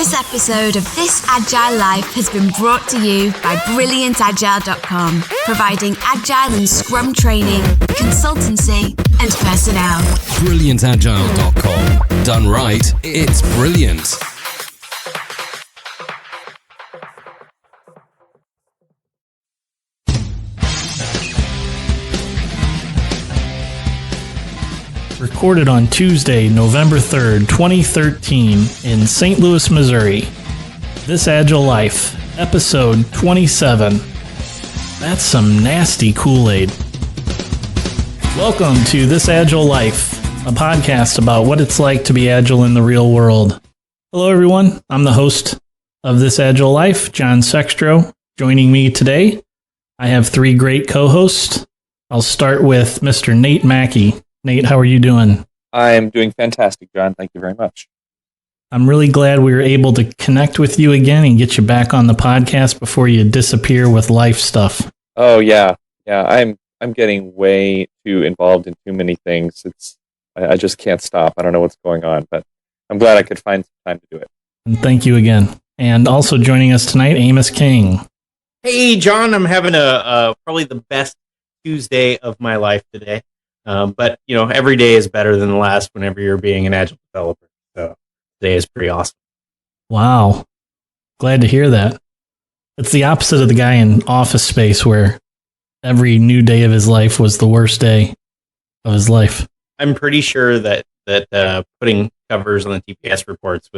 This episode of This Agile Life has been brought to you by BrilliantAgile.com, providing Agile and Scrum training, consultancy, and personnel. BrilliantAgile.com. Done right, it's brilliant. Recorded on Tuesday, November 3rd, 2013 in St. Louis, Missouri. This Agile Life, episode 27. That's some nasty Kool-Aid. Welcome to This Agile Life, a podcast about what it's like to be agile in the real world. Hello, everyone. I'm the host of This Agile Life, John Sextro. Joining me today, I have three great co-hosts. I'll start with Mr. Nate Mackey. Nate, how are you doing? I'm doing fantastic, John. Thank you very much. I'm really glad we were able to connect with you again and get you back on the podcast before you disappear with life stuff. Oh yeah. I'm getting way too involved in too many things. I just can't stop. I don't know what's going on, but I'm glad I could find some time to do it. And thank you again. And also joining us tonight, Amos King. Hey, John. I'm having a probably the best Tuesday of my life today. But, you know, every day is better than the last whenever you're being an Agile developer. So today is pretty awesome. Wow. Glad to hear that. It's the opposite of the guy in Office Space where every new day of his life was the worst day of his life. I'm pretty sure that putting covers on the TPS reports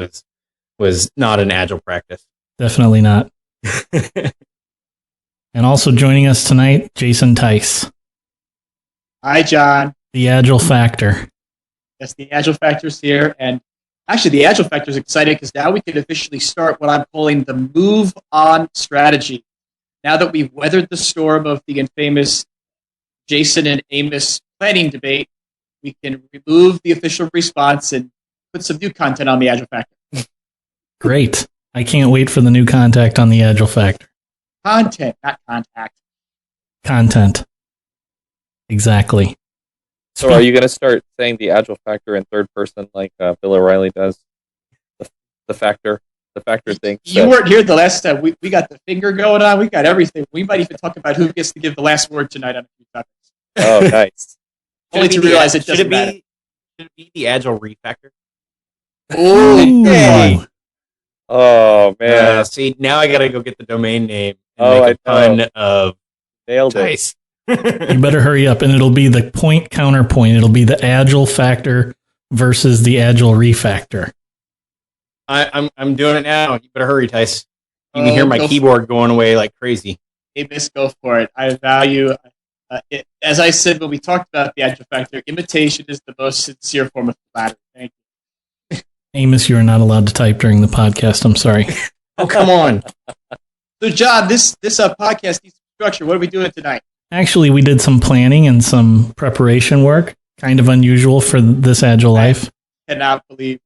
was not an Agile practice. Definitely not. And also joining us tonight, Jason Tice. Hi, John. The Agile Factor. Yes, the Agile Factor is here. And actually, the Agile Factor is exciting because now we can officially start what I'm calling the move on strategy. Now that we've weathered the storm of the infamous Jason and Amos planning debate, we can remove the official response and put some new content on the Agile Factor. Great. I can't wait for the new contact on the Agile Factor. Content, not contact. Content. Exactly. So are you going to start saying the Agile Factor in third person like Bill O'Reilly does? The factor thing. You weren't here the last time. We got the finger going on. We got everything. We might even talk about who gets to give the last word tonight on a few topics. Oh, nice. Only to realize it doesn't matter. Should it be the Agile refactor? Ooh. Oh, man. See, now I got to go get the domain name Oh, and make a ton of nailed it. dice. You better hurry up, and it'll be the point counterpoint. It'll be the Agile Factor versus the Agile Refactor. I'm doing it now. You better hurry, Tice. You can hear my keyboard going away like crazy. Hey, miss, go for it. I value it. As I said when we talked about the Agile Factor, imitation is the most sincere form of flattery. Thank you. Amos, you are not allowed to type during the podcast. I'm sorry. Oh, come on. So, John, this podcast needs structure. What are we doing tonight? Actually, we did some planning and some preparation work. Kind of unusual for this Agile Life. I cannot believe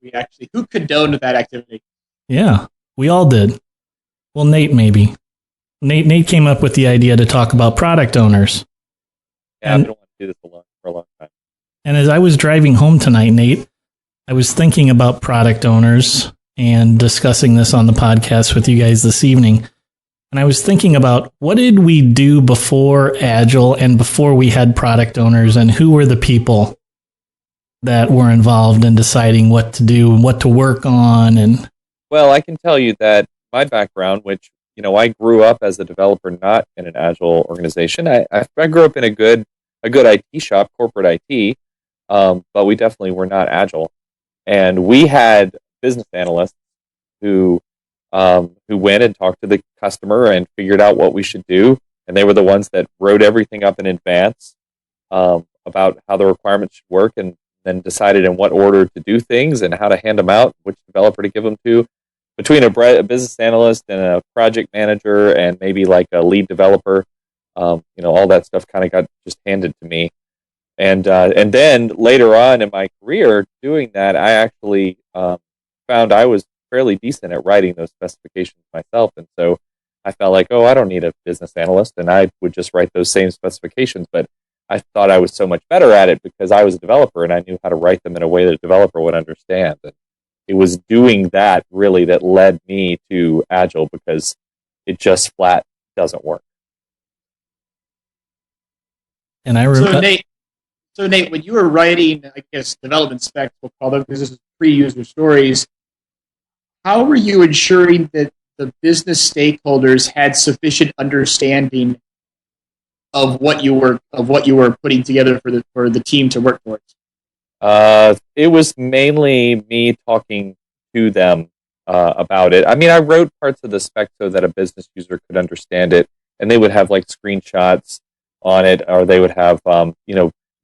who condoned that activity? Yeah, we all did. Well, Nate maybe. Nate came up with the idea to talk about product owners. Yeah, I've been wanting to do this for a long time. And as I was driving home tonight, Nate, I was thinking about product owners and discussing this on the podcast with you guys this evening. And I was thinking about what did we do before Agile and before we had product owners, and who were the people that were involved in deciding what to do and what to work on. And well, I can tell you that my background, which, you know, I grew up as a developer, not in an Agile organization. I grew up in a good IT shop, corporate IT, but we definitely were not Agile. And we had business analysts who went and talked to the customer and figured out what we should do. And they were the ones that wrote everything up in advance about how the requirements should work, and then decided in what order to do things and how to hand them out, which developer to give them to. Between a business analyst and a project manager and maybe like a lead developer, you know, all that stuff kind of got just handed to me. And then later on in my career doing that, I actually found I was fairly decent at writing those specifications myself. And so I felt like, oh, I don't need a business analyst, and I would just write those same specifications. But I thought I was so much better at it because I was a developer and I knew how to write them in a way that a developer would understand. And it was doing that really that led me to Agile, because it just flat doesn't work. And So Nate, when you were writing, I guess, development specs, we'll call them, because this is pre-user stories, how were you ensuring that the business stakeholders had sufficient understanding of what you were putting together for the team to work towards? It was mainly me talking to them about it. I mean, I wrote parts of the spec so that a business user could understand it, and they would have like screenshots on it, or they would have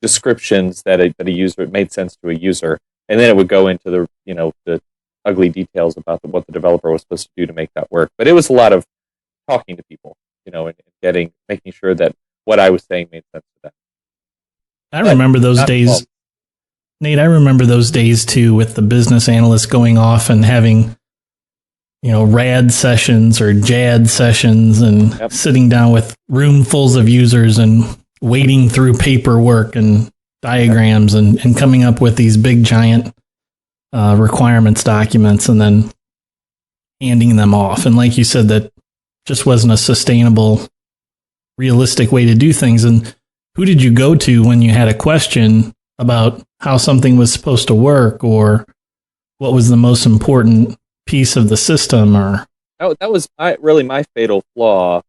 descriptions that a user, it made sense to a user, and then it would go into the ugly details about what the developer was supposed to do to make that work. But it was a lot of talking to people, and making sure that what I was saying made sense to them. I remember those days, Nate. I remember those days too, with the business analysts going off and having, RAD sessions or JAD sessions, and sitting down with roomfuls of users and wading through paperwork and diagrams and coming up with these big giant requirements documents and then handing them off. And like you said, that just wasn't a sustainable, realistic way to do things. And who did you go to when you had a question about how something was supposed to work, or what was the most important piece of the system? Or that was really my fatal flaw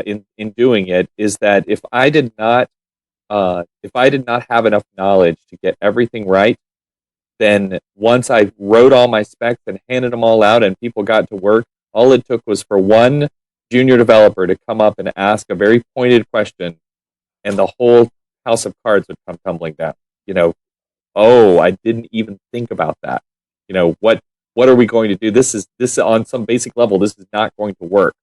in doing it, is that if I did not have enough knowledge to get everything right, then once I wrote all my specs and handed them all out and people got to work, all it took was for one junior developer to come up and ask a very pointed question, and the whole house of cards would come tumbling down. Oh, I didn't even think about that. What are we going to do? This is on some basic level, this is not going to work.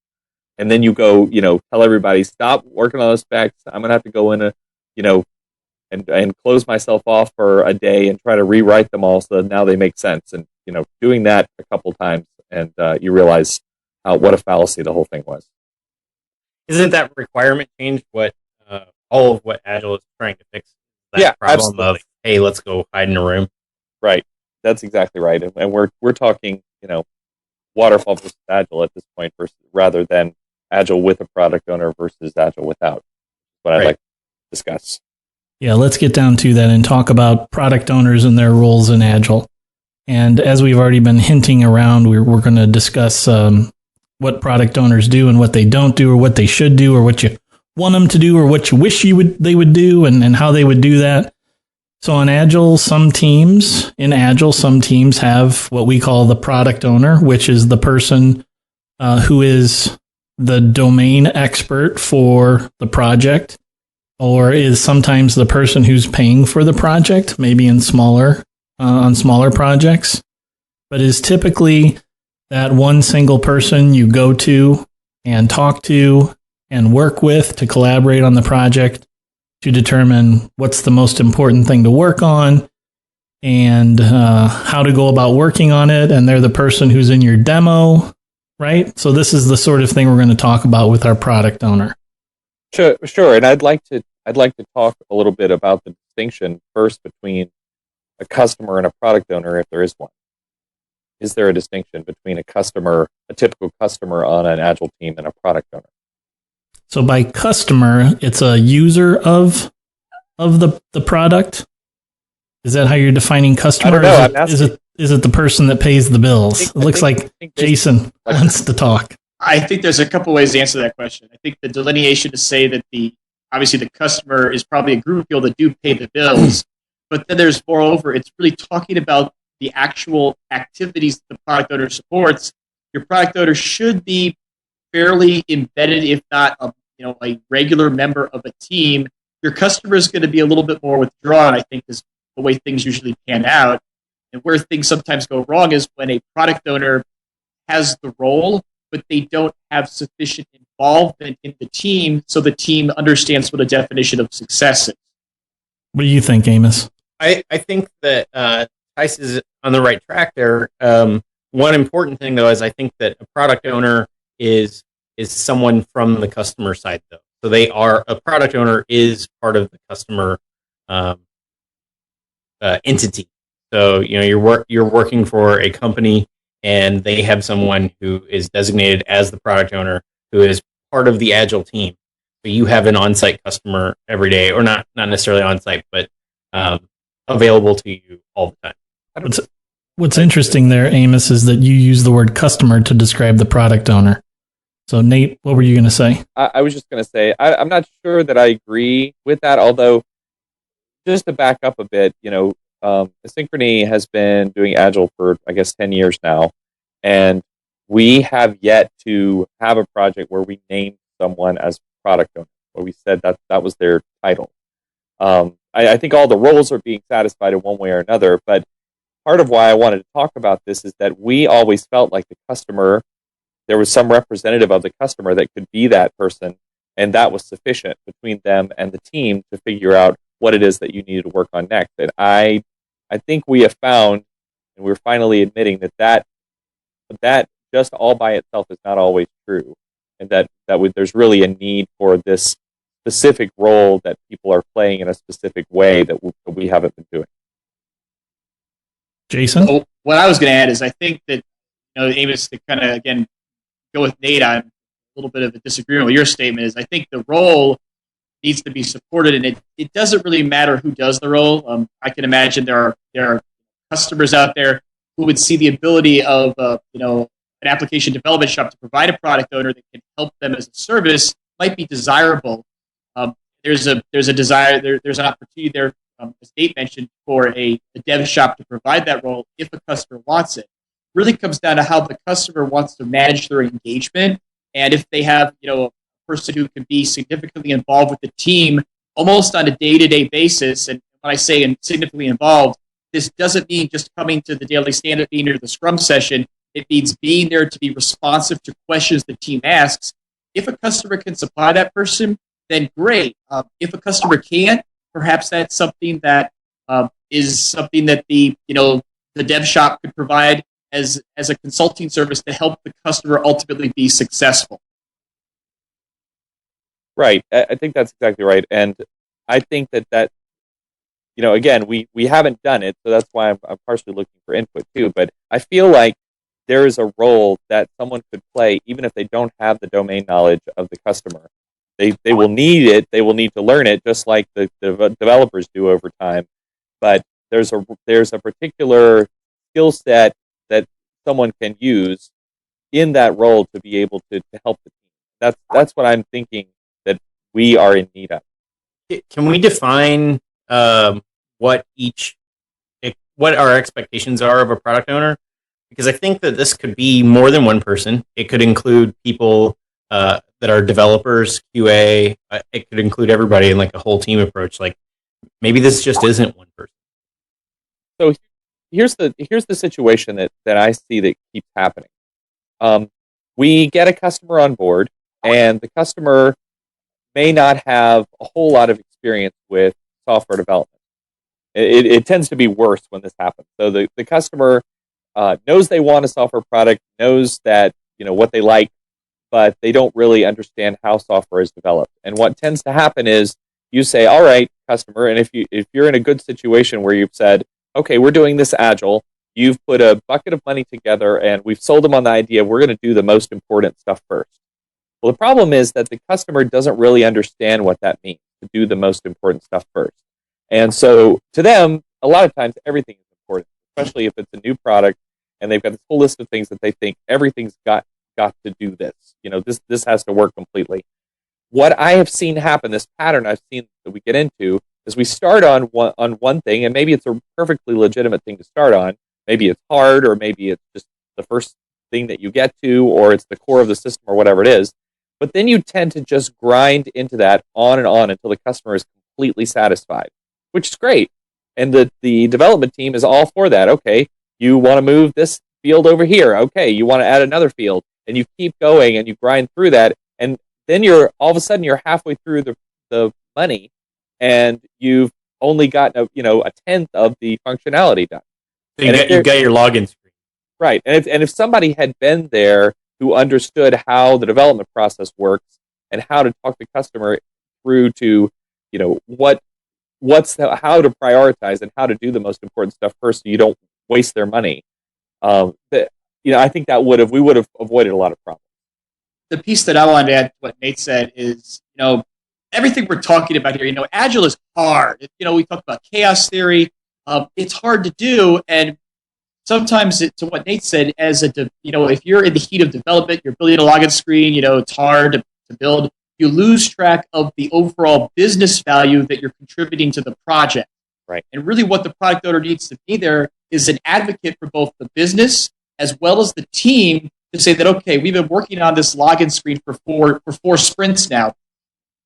And then you go, tell everybody, stop working on those specs. I'm going to have to go in and close myself off for a day and try to rewrite them all so that now they make sense. And, doing that a couple times, and you realize what a fallacy the whole thing was. Isn't that requirement change what all of what Agile is trying to fix? That problem absolutely. Of, hey, let's go hide in a room. Right. That's exactly right. And we're talking, waterfall versus Agile at this point, rather than Agile with a product owner versus Agile without. What I'd like to discuss. Yeah, let's get down to that and talk about product owners and their roles in Agile. And as we've already been hinting around, we're going to discuss what product owners do and what they don't do, or what they should do, or what you want them to do, or what you wish they would do, and how they would do that. So in Agile, some teams have what we call the product owner, which is the person who is the domain expert for the project, or is sometimes the person who's paying for the project, maybe on smaller projects, but is typically that one single person you go to and talk to and work with to collaborate on the project, to determine what's the most important thing to work on and how to go about working on it. And they're the person who's in your demo, right? So this is the sort of thing we're going to talk about with our product owner. Sure. And I'd like to talk a little bit about the distinction first between a customer and a product owner, if there is one. Is there a distinction between a typical customer on an Agile team, and a product owner? So by customer, it's a user of the product. Is that how you're defining customer? I don't know. Is it the person that pays the bills? It looks like Jason wants to talk. I think there's a couple ways to answer that question. I think the delineation to say that obviously the customer is probably a group of people that do pay the bills, but then there's moreover, it's really talking about the actual activities the product owner supports. Your product owner should be fairly embedded, if not a regular member of a team. Your customer is going to be a little bit more withdrawn, I think, is the way things usually pan out. And where things sometimes go wrong is when a product owner has the role, but they don't have sufficient involvement in the team, so the team understands what a definition of success is. What do you think, Amos? I think that Tice is on the right track there. One important thing, though, is I think that a product owner is someone from the customer side, though. So a product owner is part of the customer entity. So you're working for a company, and they have someone who is designated as the product owner, who is part of the Agile team. So you have an on-site customer every day, or not necessarily on-site, but available to you all the time. What's interesting there, Amos, is that you use the word customer to describe the product owner. So, Nate, what were you going to say? I was just going to say, I'm not sure that I agree with that, although just to back up a bit, Asynchrony has been doing Agile for, I guess, 10 years now, and we have yet to have a project where we named someone as product owner, where we said that was their title. I think all the roles are being satisfied in one way or another, but part of why I wanted to talk about this is that we always felt like the customer, there was some representative of the customer that could be that person, and that was sufficient between them and the team to figure out what it is that you needed to work on next. And I think we have found, and we're finally admitting that just all by itself is not always true, and that there's really a need for this specific role that people are playing in a specific way that we haven't been doing. Jason? So what I was going to add is I think that, Amos, to kind of, again, go with Nate on a little bit of a disagreement with your statement, is I think the role needs to be supported, and it doesn't really matter who does the role. I can imagine there are customers out there who would see the ability of an application development shop to provide a product owner that can help them as a service might be desirable. There's a desire, there's an opportunity there, as Nate mentioned, for a dev shop to provide that role if a customer wants it. Really comes down to how the customer wants to manage their engagement, and if they have a person who can be significantly involved with the team almost on a day-to-day basis. And when I say significantly involved, this doesn't mean just coming to the daily stand-up meeting or the Scrum session. It means being there to be responsive to questions the team asks. If a customer can supply that person, then great. If a customer can't, perhaps that's something that is something that the dev shop could provide as a consulting service to help the customer ultimately be successful. Right. I think that's exactly right. And I think that again, we haven't done it, so that's why I'm partially looking for input too. But I feel like there is a role that someone could play, even if they don't have the domain knowledge of the customer. They will need it. They will need to learn it, just like the developers do over time. But there's a particular skill set that someone can use in that role to be able to help the team. That's what I'm thinking that we are in need of. Can we define what our expectations are of a product owner? Because I think that this could be more than one person. It could include people that are developers, QA. It could include everybody in like a whole team approach. Like maybe this just isn't one person. So here's the situation that I see that keeps happening. We get a customer on board, and the customer may not have a whole lot of experience with software development. It tends to be worse when this happens. So the customer knows they want a software product, knows that what they like, but they don't really understand how software is developed. And what tends to happen is you say, "All right, customer," and if you're in a good situation where you've said, "Okay, we're doing this Agile," you've put a bucket of money together, and we've sold them on the idea we're going to do the most important stuff first. Well, the problem is that the customer doesn't really understand what that means, to do the most important stuff first. And so to them, a lot of times everything is important, especially if it's a new product and they've got this whole list of things that they think everything's got to do this. This has to work completely. What I have seen happen, this pattern I've seen that we get into, is we start on one thing, and maybe it's a perfectly legitimate thing to start on. Maybe it's hard, or maybe it's just the first thing that you get to, or it's the core of the system, or whatever it is. But then you tend to just grind into that on and on until the customer is completely satisfied, which is great. And the development team is all for that. Okay, you want to move this field over here. Okay, you want to add another field. And you keep going and you grind through that. And then all of a sudden you're halfway through the money, and you've only gotten a tenth of the functionality done. So you got your login screen. Right. And if somebody had been there who understood how the development process works and how to talk the customer through to, what how to prioritize and how to do the most important stuff first, so you don't waste their money. I think we would have avoided a lot of problems. The piece that I wanted to add to what Nate said is, everything we're talking about here, Agile is hard. We talk about chaos theory. It's hard to do, and sometimes, to what Nate said, if you're in the heat of development, you're building a login screen, it's hard to build. You lose track of the overall business value that you're contributing to the project. Right. And really, what the product owner needs to be there is an advocate for both the business as well as the team to say that, okay, we've been working on this login screen for four sprints now.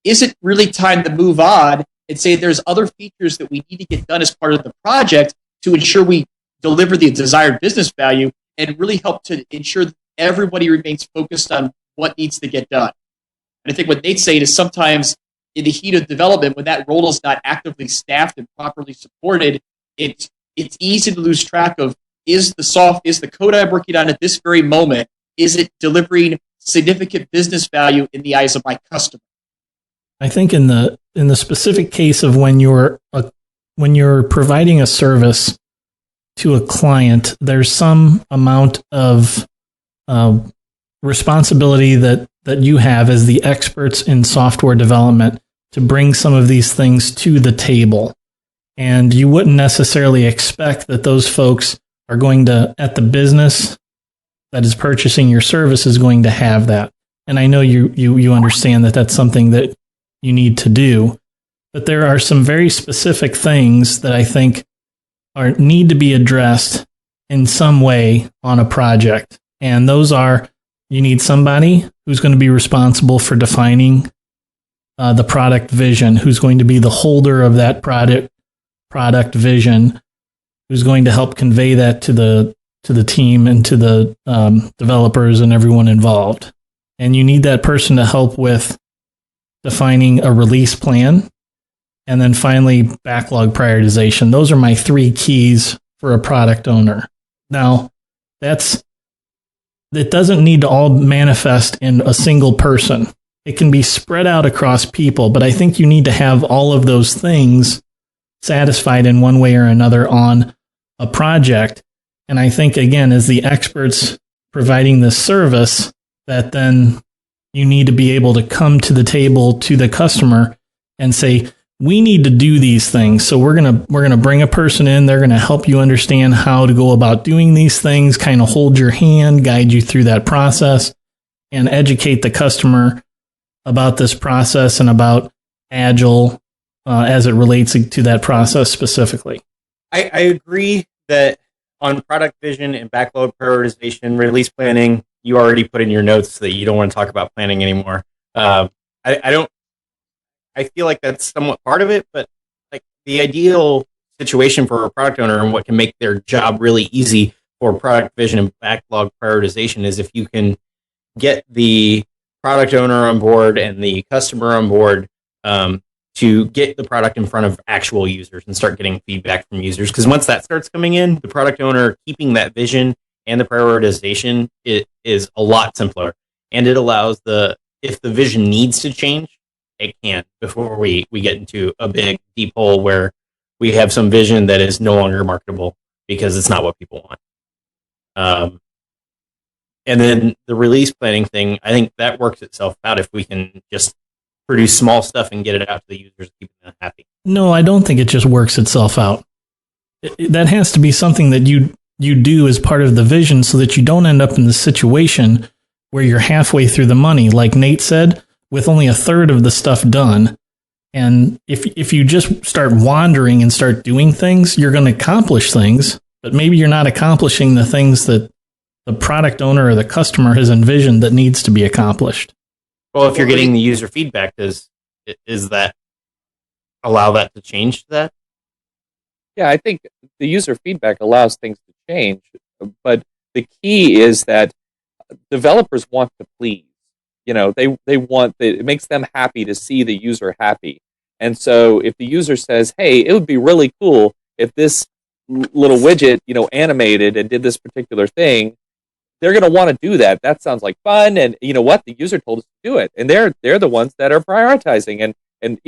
Is it really time to move on and say there's other features that we need to get done as part of the project to ensure we deliver the desired business value and really help to ensure that everybody remains focused on what needs to get done? And I think what Nate's saying is sometimes in the heat of development, when that role is not actively staffed and properly supported, it's easy to lose track of, is the code I'm working on at this very moment, is it delivering significant business value in the eyes of my customer? I think in the specific case of when you're providing a service to a client, there's some amount of responsibility that you have as the experts in software development to bring some of these things to the table. And you wouldn't necessarily expect that those folks are going to, at the business that is purchasing your service, is going to have that. And I know you understand that that's something that you need to do, but there are some very specific things that I think need to be addressed in some way on a project. And those are, you need somebody who's going to be responsible for defining the product vision, who's going to be the holder of that product vision, who's going to help convey that to the team and to the developers and everyone involved. And you need that person to help with defining a release plan, and then finally backlog prioritization. Those are my 3 keys for a product owner. Now, it doesn't need to all manifest in a single person. It can be spread out across people, but I think you need to have all of those things satisfied in one way or another on a project. And I think, again, as the experts providing this service, that then you need to be able to come to the table to the customer and say, we need to do these things. So we're going to bring a person in. They're going to help you understand how to go about doing these things, kind of hold your hand, guide you through that process, and educate the customer about this process and about Agile as it relates to that process specifically. I agree that on product vision and backlog prioritization, release planning, you already put in your notes that you don't want to talk about planning anymore. I feel like that's somewhat part of it, but like the ideal situation for a product owner and what can make their job really easy for product vision and backlog prioritization is if you can get the product owner on board and the customer on board to get the product in front of actual users and start getting feedback from users. Because once that starts coming in, the product owner keeping that vision and the prioritization, it is a lot simpler. And it allows if the vision needs to change, it can, before we get into a big deep hole where we have some vision that is no longer marketable because it's not what people want. And then the release planning thing, I think that works itself out if we can just produce small stuff and get it out to the users, keeping them happy. No, I don't think it just works itself out. That has to be something that you do as part of the vision so that you don't end up in the situation where you're halfway through the money, like Nate said, with only a third of the stuff done. And if you just start wandering and start doing things, you're going to accomplish things, but maybe you're not accomplishing the things that the product owner or the customer has envisioned that needs to be accomplished. Well, if you're getting the user feedback, is that allow that to change that? Yeah, I think the user feedback allows things to change, but the key is that developers want to please. It makes them happy to see the user happy. And so if the user says, hey, it would be really cool if this little widget, animated and did this particular thing, they're going to want to do that. That sounds like fun. And you know what? The user told us to do it. And they're the ones that are prioritizing. And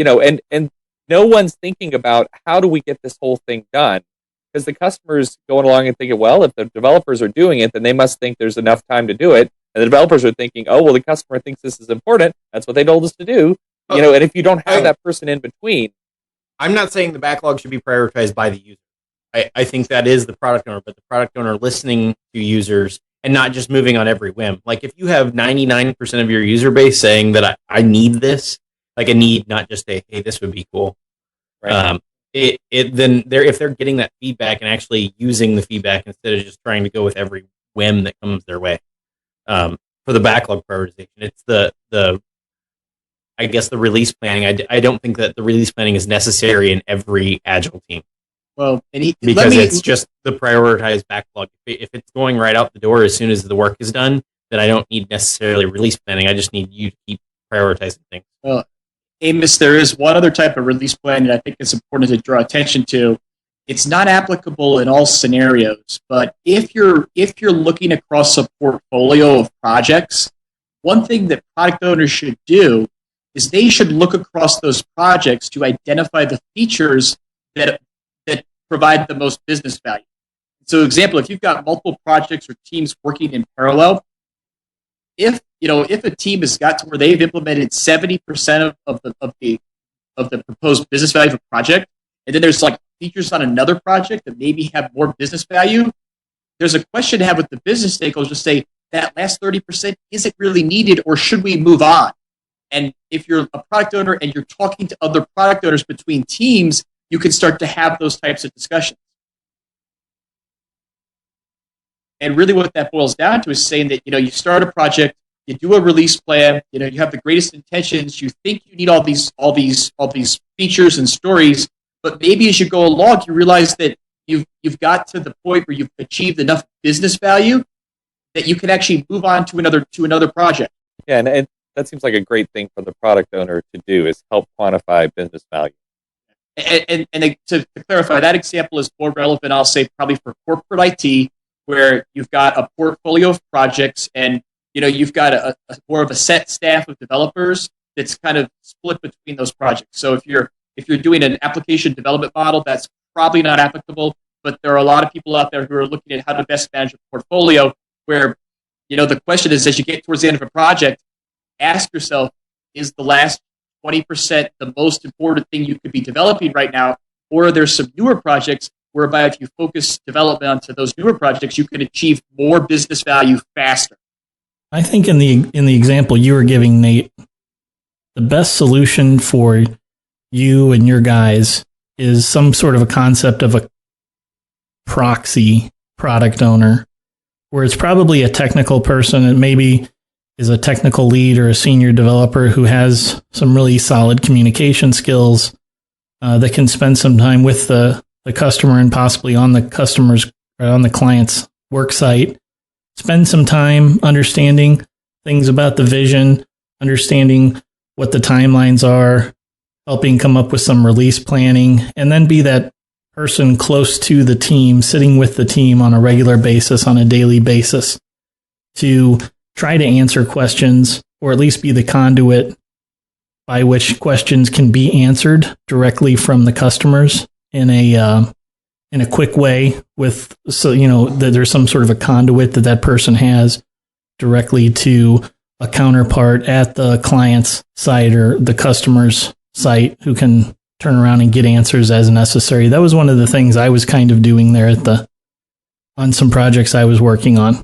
no one's thinking about how do we get this whole thing done, because the customer's going along and thinking, well, if the developers are doing it, then they must think there's enough time to do it. And the developers are thinking, oh, well, the customer thinks this is important. That's what they told us to do. And if you don't have that person in between. I'm not saying the backlog should be prioritized by the user. I think that is the product owner, but the product owner listening to users and not just moving on every whim. Like if you have 99% of your user base saying that I need this, like a need, not just a, hey, this would be cool. Right. Then if they're getting that feedback and actually using the feedback instead of just trying to go with every whim that comes their way. For the backlog prioritization, it's the I guess the release planning. I don't think that the release planning is necessary in every Agile team. Well, because it's just the prioritized backlog. If it's going right out the door as soon as the work is done, then I don't need necessarily release planning. I just need you to keep prioritizing things. Well, Amos, there is one other type of release plan that I think is important to draw attention to. It's not applicable in all scenarios, but if you're looking across a portfolio of projects, one thing that product owners should do is they should look across those projects to identify the features that provide the most business value. So, example, if you've got multiple projects or teams working in parallel, if a team has got to where they've implemented 70% of the proposed business value of a project, and then there's like features on another project that maybe have more business value, there's a question to have with the business stakeholders to say that last 30% isn't really needed, or should we move on? And if you're a product owner and you're talking to other product owners between teams, you can start to have those types of discussions. And really what that boils down to is saying that, you start a project, you do a release plan, you have the greatest intentions, you think you need all these features and stories, but maybe as you go along, you realize that you've got to the point where you've achieved enough business value that you can actually move on to another project. Yeah, and that seems like a great thing for the product owner to do, is help quantify business value. And to clarify, that example is more relevant, I'll say, probably for corporate IT, where you've got a portfolio of projects and you've got a more of a set staff of developers that's kind of split between those projects. So if you're doing an application development model, that's probably not applicable, but there are a lot of people out there who are looking at how to best manage a portfolio, where the question is, as you get towards the end of a project, ask yourself, is the last 20% the most important thing you could be developing right now, or are there some newer projects whereby if you focus development onto those newer projects, you can achieve more business value faster? I think in the example you were giving, Nate, the best solution for you and your guys is some sort of a concept of a proxy product owner, where it's probably a technical person and maybe is a technical lead or a senior developer who has some really solid communication skills that can spend some time with the customer and possibly on the customer's or on the client's work site. Spend some time understanding things about the vision, understanding what the timelines are, helping come up with some release planning, and then be that person close to the team, sitting with the team on a regular basis, on a daily basis, to try to answer questions, or at least be the conduit by which questions can be answered directly from the customers in a quick way, that there's some sort of a conduit that person has directly to a counterpart at the client's site or the customer's site, who can turn around and get answers as necessary. That was one of the things I was kind of doing there on some projects I was working on.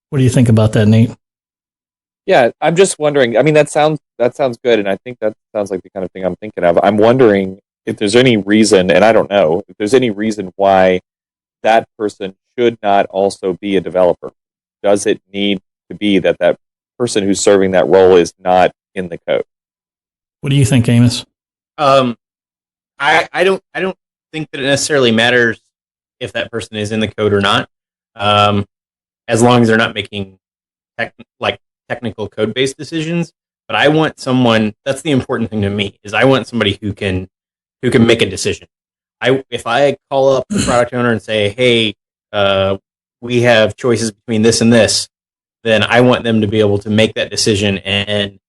What do you think about that, Nate? Yeah, I'm just wondering. I mean, that sounds good, and I think that sounds like the kind of thing I'm thinking of. I'm wondering if there's any reason, and I don't know, if there's any reason why that person should not also be a developer. Does it need to be that person who's serving that role is not in the code? What do you think, Amos? I don't think that it necessarily matters if that person is in the code or not, as long as they're not making technical code-based decisions. But I want someone. That's the important thing to me. Is I want somebody who can make a decision. If I call up the product owner and say, "Hey, we have choices between this and this," then I want them to be able to make that decision and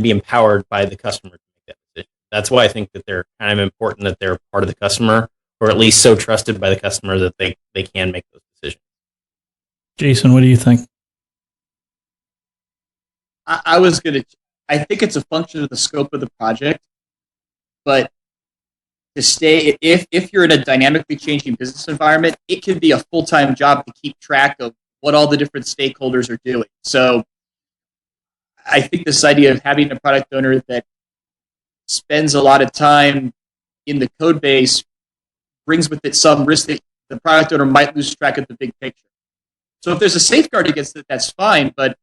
be empowered by the customer to make that decision. that's why I think that they're kind of important, that they're part of the customer, or at least so trusted by the customer that they can make those decisions. Jason, what do you think? I think it's a function of the scope of the project, but to stay, if you're in a dynamically changing business environment, it can be a full-time job to keep track of what all the different stakeholders are doing. So I think this idea of having a product owner that spends a lot of time in the code base brings with it some risk that the product owner might lose track of the big picture. So if there's a safeguard against it, that's fine, but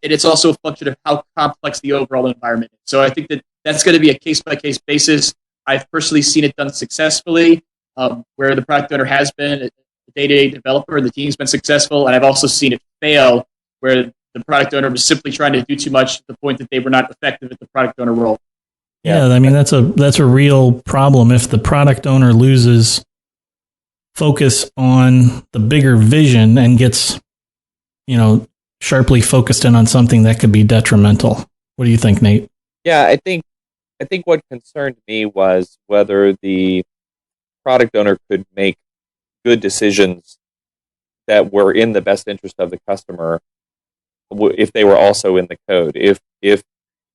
it's also a function of how complex the overall environment is. So I think that that's going to be a case-by-case basis. I've personally seen it done successfully, where the product owner has been a day-to-day developer and the team's been successful, and I've also seen it fail, where the product owner was simply trying to do too much to the point that they were not effective at the product owner role. Yeah, I mean, that's a real problem. If the product owner loses focus on the bigger vision and gets, sharply focused in on something that could be detrimental. What do you think, Nate? Yeah, I think what concerned me was whether the product owner could make good decisions that were in the best interest of the customer if they were also in the code. If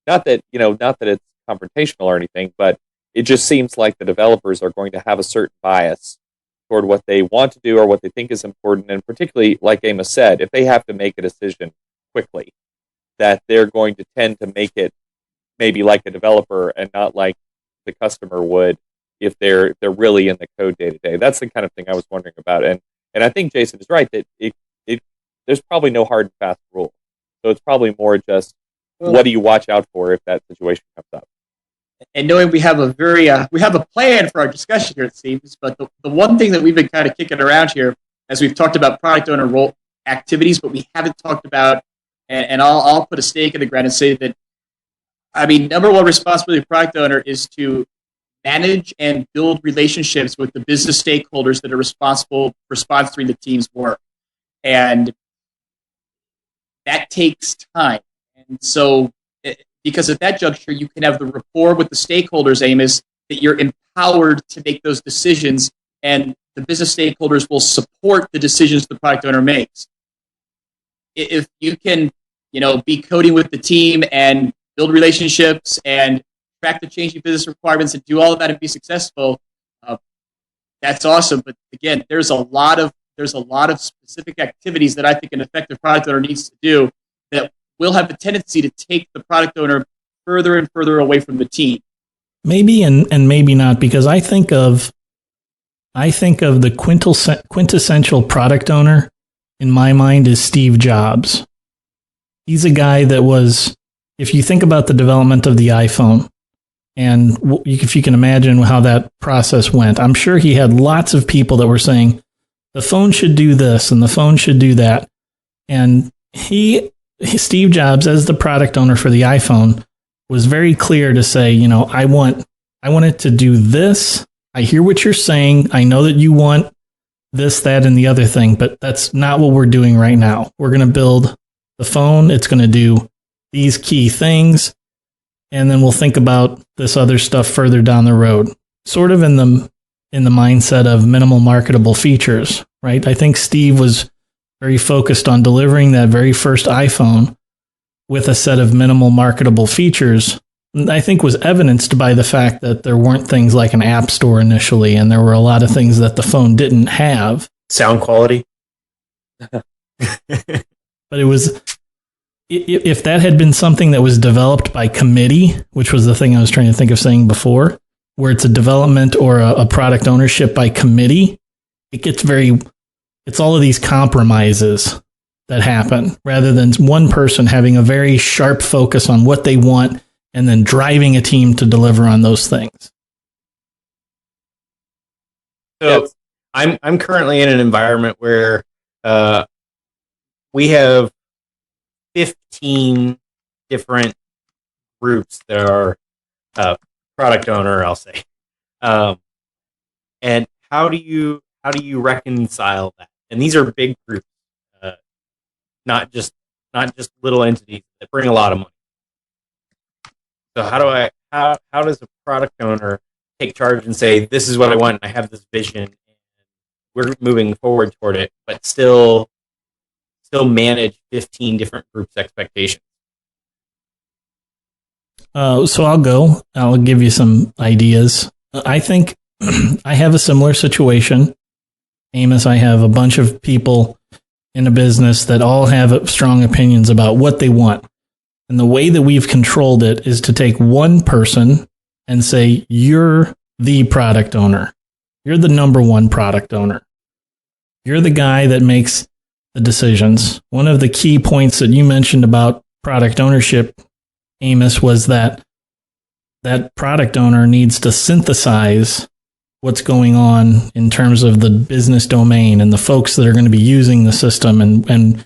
not that it's confrontational or anything, but it just seems like the developers are going to have a certain bias toward what they want to do or what they think is important, and particularly, like Amos said, if they have to make a decision quickly, that they're going to tend to make it maybe like a developer and not like the customer would if they're really in the code day to day. That's the kind of thing I was wondering about, and I think Jason is right that there's probably no hard and fast rule, so it's probably more just what do you watch out for if that situation comes up. And knowing we have a plan for our discussion here, it seems, but the one thing that we've been kind of kicking around here, as we've talked about product owner role activities, but we haven't talked about, and I'll put a stake in the ground and say that, number one responsibility of product owner is to manage and build relationships with the business stakeholders that are responsible for sponsoring the team's work. And that takes time. And so, because at that juncture, you can have the rapport with the stakeholders, Amos, that you're empowered to make those decisions, and the business stakeholders will support the decisions the product owner makes. If you can, be coding with the team and build relationships and track the changing business requirements and do all of that and be successful, that's awesome. But again, there's a lot of specific activities that I think an effective product owner needs to do that will have a tendency to take the product owner further and further away from the team. Maybe and maybe not, because I think of the quintessential product owner in my mind is Steve Jobs. He's a guy that was, if you think about the development of the iPhone, and if you can imagine how that process went, I'm sure he had lots of people that were saying, the phone should do this and the phone should do that. And Steve Jobs, as the product owner for the iPhone, was very clear to say, I want it to do this. I hear what you're saying. I know that you want this, that, and the other thing, but that's not what we're doing right now. We're going to build the phone. It's going to do these key things. And then we'll think about this other stuff further down the road, sort of in the mindset of minimal marketable features, right? I think Steve was very focused on delivering that very first iPhone with a set of minimal marketable features. And I think was evidenced by the fact that there weren't things like an app store initially, and there were a lot of things that the phone didn't have. Sound quality. But it was, if that had been something that was developed by committee, which was the thing I was trying to think of saying before, where it's a development or a product ownership by committee, it's all of these compromises that happen rather than one person having a very sharp focus on what they want and then driving a team to deliver on those things. So I'm currently in an environment where we have 15 different groups that are product owner, I'll say. And how do you reconcile that? And these are big groups, not just little entities that bring a lot of money. So how how does a product owner take charge and say, this is what I want, I have this vision, and we're moving forward toward it, but still manage 15 different groups' expectations? So I'll give you some ideas. I think I have a similar situation. Amos, I have a bunch of people in a business that all have strong opinions about what they want. And the way that we've controlled it is to take one person and say, you're the product owner. You're the number one product owner. You're the guy that makes the decisions. One of the key points that you mentioned about product ownership, Amos, was that product owner needs to synthesize what's going on in terms of the business domain and the folks that are going to be using the system, and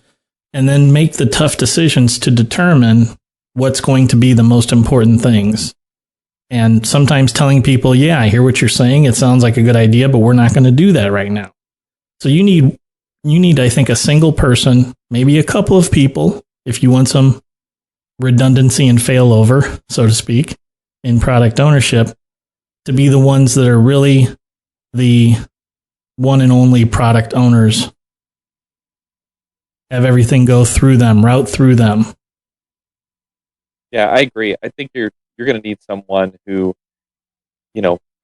then make the tough decisions to determine what's going to be the most important things. And sometimes telling people, yeah, I hear what you're saying. It sounds like a good idea, but we're not going to do that right now. So you need, I think, a single person, maybe a couple of people, if you want some redundancy and failover, so to speak, in product ownership, to be the ones that are really the one and only product owners. Have everything go through them, route through them. Yeah, I agree. I think you're going to need someone who,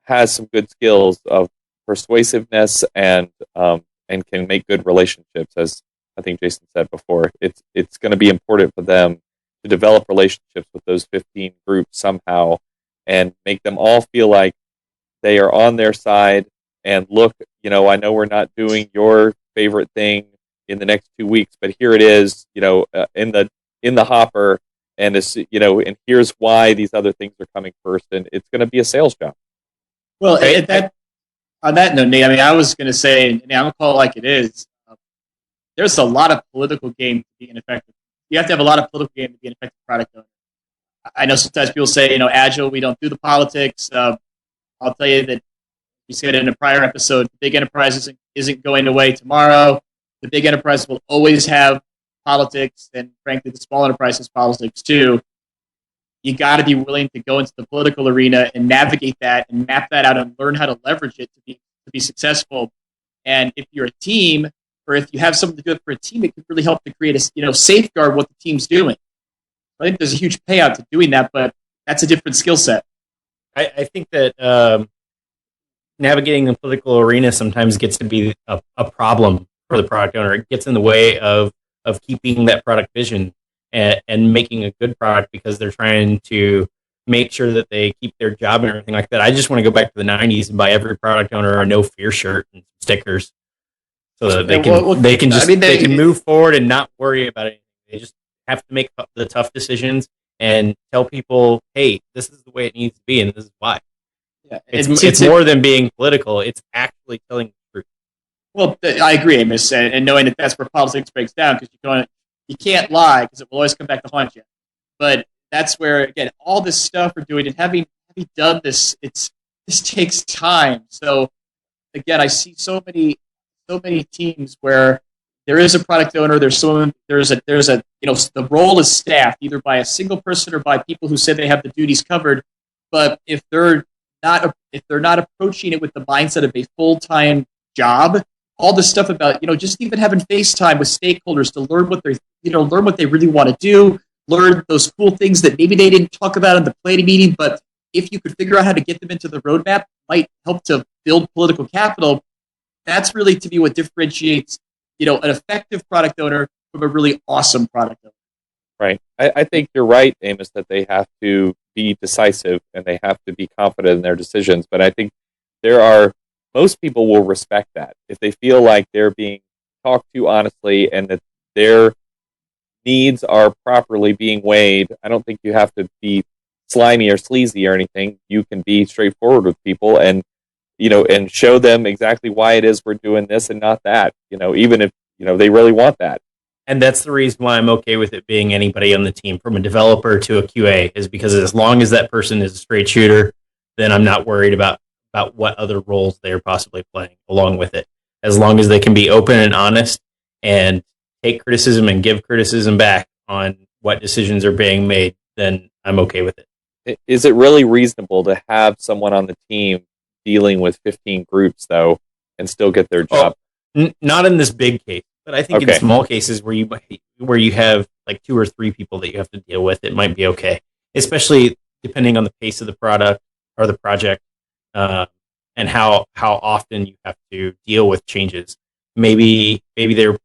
has some good skills of persuasiveness and can make good relationships. As I think Jason said before, it's going to be important for them to develop relationships with those 15 groups somehow and make them all feel like they are on their side. And look, I know we're not doing your favorite thing in the next 2 weeks, but here it is, in the hopper, and it's, and here's why these other things are coming first, and it's going to be a sales job. Well, on that note, Nate, I was going to say, and I'm going to call it like it is. There's a lot of political game to be an effective. You have to have a lot of political game to be an effective product owner. I know sometimes people say, Agile, we don't do the politics. I'll tell you that we said in a prior episode, the big enterprise isn't going away tomorrow. The big enterprise will always have politics, and frankly, the small enterprise has politics too. You got to be willing to go into the political arena and navigate that and map that out and learn how to leverage it to be successful. And if you're a team, or if you have something to do it for a team, it could really help to create safeguard what the team's doing. I think there's a huge payout to doing that, but that's a different skill set. I think that navigating the political arena sometimes gets to be a problem for the product owner. It gets in the way of keeping that product vision and making a good product, because they're trying to make sure that they keep their job and everything like that. I just want to go back to the 90s and buy every product owner a no fear shirt and stickers, so that they can move forward and not worry about it. They just have to make the tough decisions and tell people, hey, this is the way it needs to be, and this is why. Yeah, it's more than being political. It's actually telling the truth. Well, I agree, Amos, and knowing that that's where politics breaks down, because you can't lie, because it will always come back to haunt you. But that's where, again, all this stuff we're doing, and having done this, this takes time. So again, I see so many teams where there is a product owner, there's the role is staffed either by a single person or by people who said they have the duties covered. But if they're not approaching it with the mindset of a full-time job, all this stuff about, just even having FaceTime with stakeholders to learn what they really want to do, learn those cool things that maybe they didn't talk about in the planning meeting, but if you could figure out how to get them into the roadmap, might help to build political capital. That's really, to me, what differentiates, an effective product owner from a really awesome product owner. Right. I think you're right, Amos, that they have to be decisive and they have to be confident in their decisions. But I think most people will respect that if they feel like they're being talked to honestly and that their needs are properly being weighed. I don't think you have to be slimy or sleazy or anything. You can be straightforward with people and show them exactly why it is we're doing this and not that, even if, they really want that. And that's the reason why I'm okay with it being anybody on the team, from a developer to a QA, is because as long as that person is a straight shooter, then I'm not worried about what other roles they're possibly playing along with it. As long as they can be open and honest and take criticism and give criticism back on what decisions are being made, then I'm okay with it. Is it really reasonable to have someone on the team dealing with 15 groups though and still get their job? Not in this big case, but I think in Okay. small cases where you have like 2 or 3 people that you have to deal with, it might be okay, especially depending on the pace of the product or the project, and how often you have to deal with changes. Maybe they're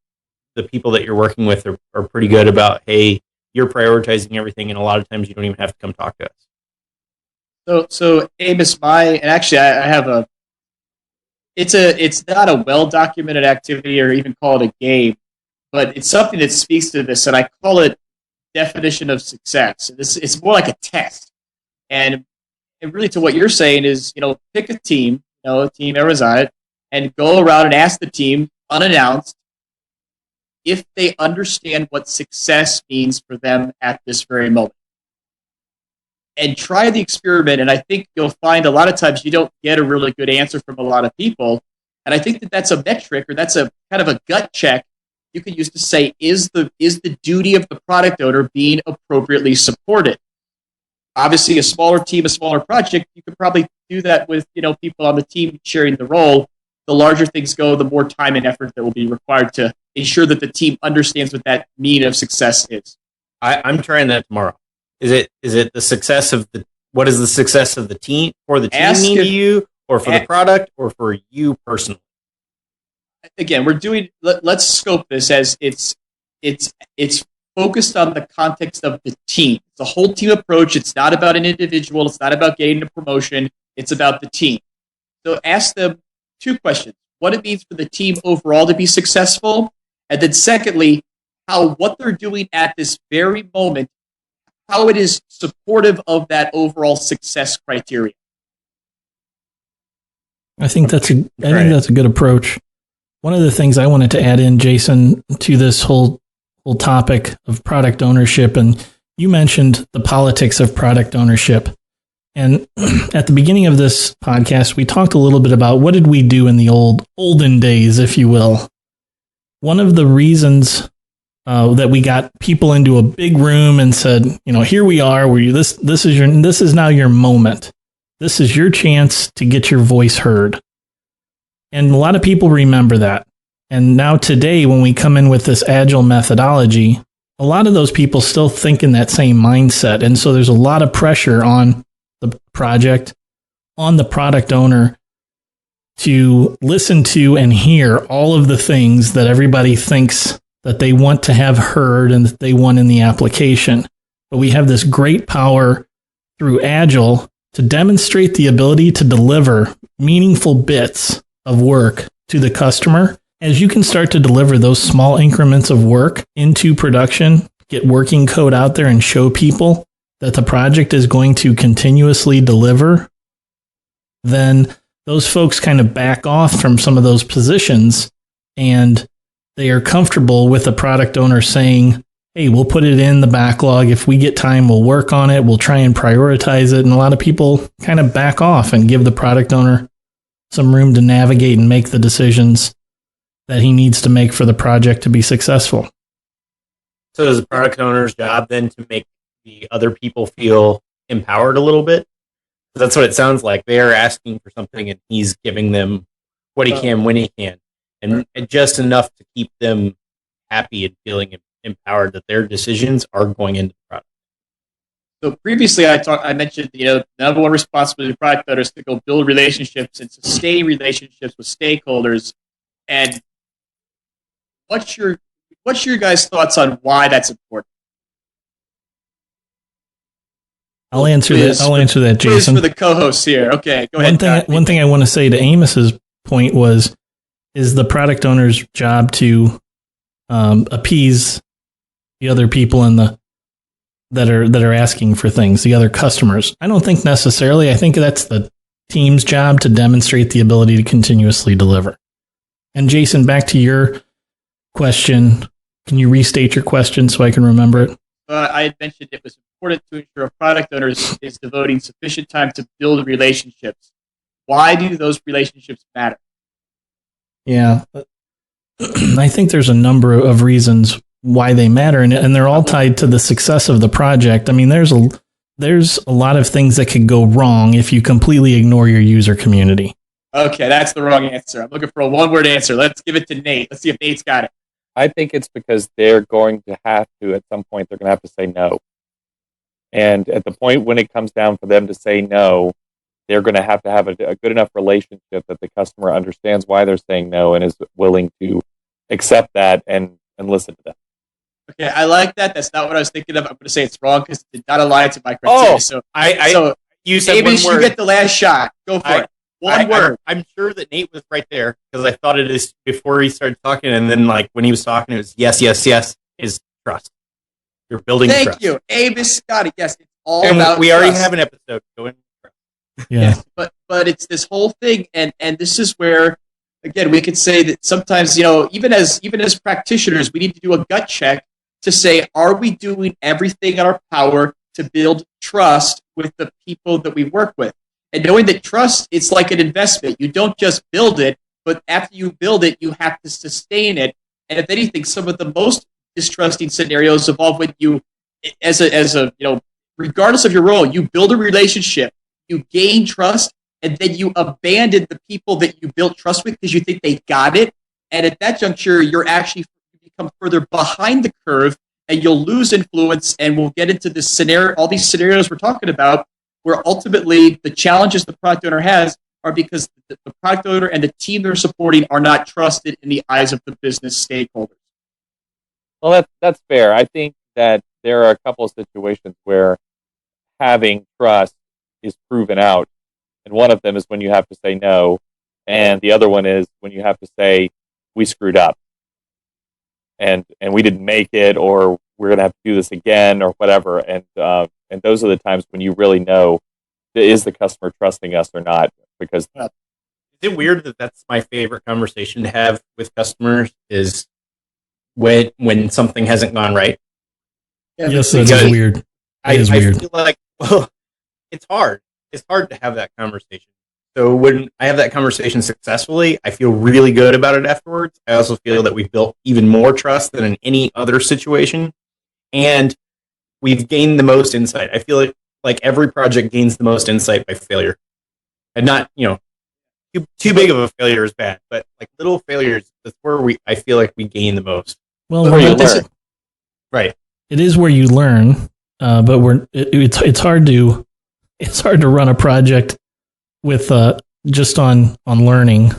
the people that you're working with are pretty good about, hey, you're prioritizing everything, and a lot of times you don't even have to come talk to us. So Amos, and actually I have it's not a well documented activity or even call it a game, but it's something that speaks to this, and I call it definition of success. It's more like a test, and really to what you're saying is, pick a team, a team Arizona, and go around and ask the team unannounced if they understand what success means for them at this very moment. And try the experiment, and I think you'll find a lot of times you don't get a really good answer from a lot of people. And I think that's a metric, or that's a kind of a gut check you can use to say, is the duty of the product owner being appropriately supported? Obviously, a smaller team, a smaller project, you could probably do that with people on the team sharing the role. The larger things go, the more time and effort that will be required to ensure that the team understands what that mean of success is. I'm trying that tomorrow. Is it the success of what is the success of the team, for the team mean to you, or for the product, or for you personally? Again, let's scope this as it's focused on the context of the team. It's a whole team approach. It's not about an individual. It's not about getting a promotion. It's about the team. So ask them 2 questions: what it means for the team overall to be successful, and then secondly, how what they're doing at this very moment, how it is supportive of that overall success criteria. I think that's a good approach. One of the things I wanted to add in, Jason, to this whole topic of product ownership, and you mentioned the politics of product ownership. And at the beginning of this podcast, we talked a little bit about what did we do in the olden days, if you will. One of the reasons that we got people into a big room and said, here we are, this is now your moment. This is your chance to get your voice heard. And a lot of people remember that. And now today, when we come in with this Agile methodology, a lot of those people still think in that same mindset. And so there's a lot of pressure on the project, on the product owner, to listen to and hear all of the things that everybody thinks that they want to have heard and that they want in the application. But we have this great power through Agile to demonstrate the ability to deliver meaningful bits of work to the customer. As you can start to deliver those small increments of work into production, get working code out there and show people that the project is going to continuously deliver, then those folks kind of back off from some of those positions, and they are comfortable with the product owner saying, hey, we'll put it in the backlog. If we get time, we'll work on it. We'll try and prioritize it. And a lot of people kind of back off and give the product owner some room to navigate and make the decisions that he needs to make for the project to be successful. So is the product owner's job then to make the other people feel empowered a little bit? That's what it sounds like. They are asking for something and he's giving them what he can when he can. And just enough to keep them happy and feeling empowered that their decisions are going into the product. So previously I mentioned, the number one responsibility of product owners is to go build relationships and sustain relationships with stakeholders. And what's your guys' thoughts on why that's important? I'll answer that, Jason. For the co-hosts here. Okay, go ahead. One thing I want to say to Amos's point is the product owner's job to appease the other people that are asking for things, the other customers. I don't think necessarily. I think that's the team's job to demonstrate the ability to continuously deliver. And Jason, back to your question. Can you restate your question so I can remember it? I had mentioned it was important to ensure a product owner is devoting sufficient time to build relationships. Why do those relationships matter? Yeah, I think there's a number of reasons why they matter, and they're all tied to the success of the project. I mean, there's there's a lot of things that could go wrong if you completely ignore your user community. Okay, that's the wrong answer. I'm looking for a one-word answer. Let's give it to Nate. Let's see if Nate's got it. I think it's because they're going to have to, at some point, they're going to have to say no. And at the point when it comes down for them to say no, they're going to have a good enough relationship that the customer understands why they're saying no and is willing to accept that and listen to them. Okay, I like that. That's not what I was thinking of. I'm going to say it's wrong because it did not align to my criteria. So you said maybe one word. you get the last shot. Go for it. One word. I'm sure that Nate was right there because I thought it is before he started talking, and then like when he was talking, it was yes, is trust. You're building trust. Thank you, Amos Scotty. Yes, it's all and about. We already have an episode going. Yeah, yes, but it's this whole thing, and this is where, again, we could say that sometimes, even as practitioners, we need to do a gut check to say, are we doing everything in our power to build trust with the people that we work with? And knowing that trust, it's like an investment. You don't just build it, but after you build it, you have to sustain it. And if anything, some of the most distrusting scenarios involve when you, as a regardless of your role, you build a relationship, you gain trust, and then you abandon the people that you built trust with because you think they got it. And at that juncture, you're actually become further behind the curve, and you'll lose influence. And we'll get into this scenario, all these scenarios we're talking about, where ultimately the challenges the product owner has are because the product owner and the team they're supporting are not trusted in the eyes of the business stakeholders. Well, that's fair. I think that there are a couple of situations where having trust is proven out. And one of them is when you have to say no. And the other one is when you have to say, we screwed up. And we didn't make it, or we're going to have to do this again, or whatever. And those are the times when you really know, is the customer trusting us or not? Because is it weird that that's my favorite conversation to have with customers is when something hasn't gone right? Yeah, yes, that is weird. I feel like, well, it's hard. It's hard to have that conversation. So when I have that conversation successfully, I feel really good about it afterwards. I also feel that we've built even more trust than in any other situation. And we've gained the most insight. I feel like every project gains the most insight by failure. And not, too big of a failure is bad, but like little failures, that's where I feel like we gain the most. Well, where you learn. Right. It is where you learn, but it's hard to run a project with just on learning.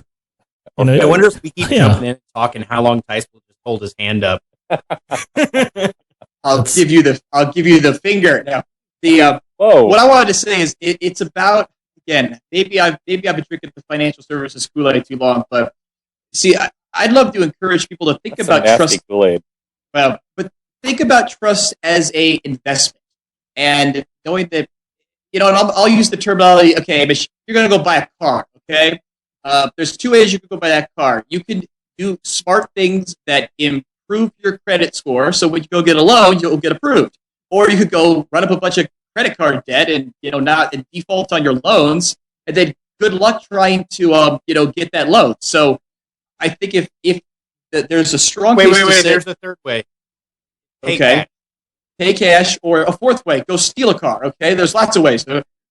I wonder if we keep jumping in and talking how long Tice will just hold his hand up. I'll give you the finger now. What I wanted to say is it's about, again, maybe I've been drinking the financial services Kool-Aid too long, but see, I'd love to encourage people to think about trust. Kool-Aid. Well, but think about trust as a investment, and knowing that, and I'll use the terminology. Okay, but you're going to go buy a car. Okay, there's two ways you can go buy that car. You can do smart things that improve your credit score, so when you go get a loan, you'll get approved. Or you could go run up a bunch of credit card debt and not default on your loans, and then good luck trying to get that loan. So I think if there's a strong wait, there's a third way. Pay cash, or a fourth way, go steal a car. Okay, there's lots of ways.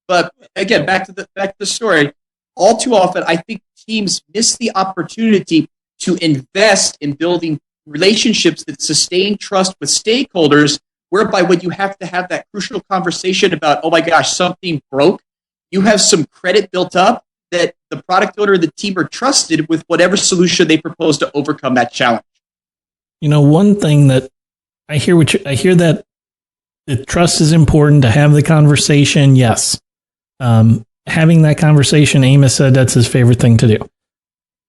But again, back to the story. All too often, I think teams miss the opportunity to invest in building relationships that sustain trust with stakeholders, whereby when you have to have that crucial conversation about, oh my gosh, something broke, you have some credit built up that the product owner and the team are trusted with whatever solution they propose to overcome that challenge. One thing that I hear that trust is important to have the conversation. Yes. Having that conversation, Amos said that's his favorite thing to do.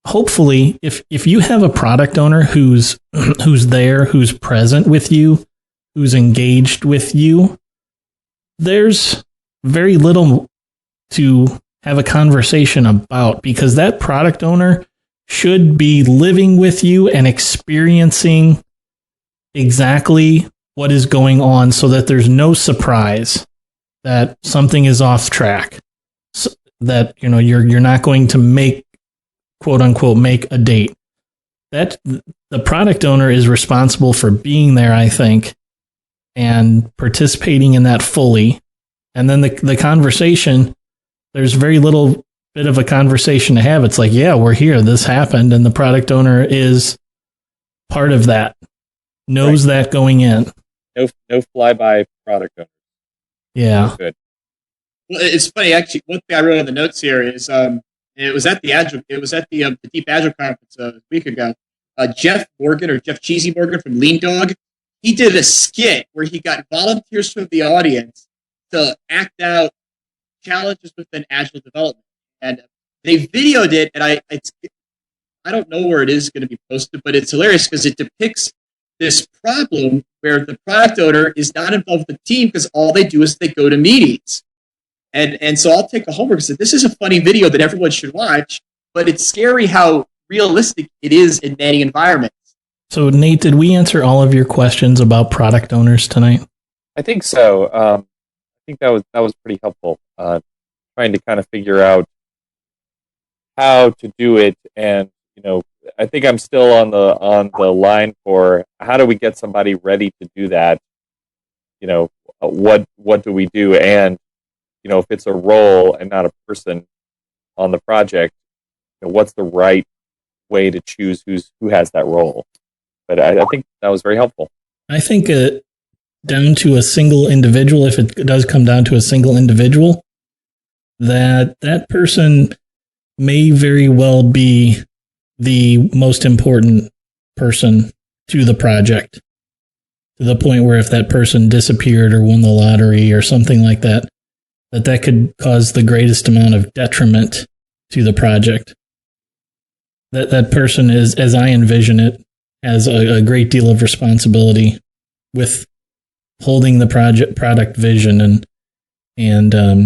Hopefully, if you have a product owner who's there, who's present with you, who's engaged with you, there's very little to have a conversation about, because that product owner should be living with you and experiencing exactly what is going on, so that there's no surprise that something is off track, so that you're not going to make, quote unquote, make a date. That the product owner is responsible for being there, I think, and participating in that fully, And then the conversation, there's very little bit of a conversation to have. It's like, yeah, we're here. This happened. And the product owner is part of that, knows that going in. No flyby product owner. Yeah. Good. Well, it's funny, actually. One thing I wrote in the notes here is it was at the Deep Agile conference a week ago. Jeff Cheesy Morgan from Lean Dog, he did a skit where he got volunteers from the audience to act out challenges within Agile development, and they videoed it. And I don't know where it is going to be posted, but it's hilarious because it depicts this problem where the product owner is not involved with the team because all they do is they go to meetings. And so I'll take a homework and say, this is a funny video that everyone should watch, but it's scary how realistic it is in many environments. So, Nate, did we answer all of your questions about product owners tonight? I think so. I think that was pretty helpful. Trying to kind of figure out how to do it, and I think I'm still on the line for how do we get somebody ready to do that. What do we do, and if it's a role and not a person on the project, what's the right way to choose who has that role? But I think that was very helpful. I think down to a single individual, if it does come down to a single individual, that person may very well be the most important person to the project, to the point where if that person disappeared or won the lottery or something like that, that could cause the greatest amount of detriment to the project. That person is, as I envision it, has a great deal of responsibility with holding the product vision and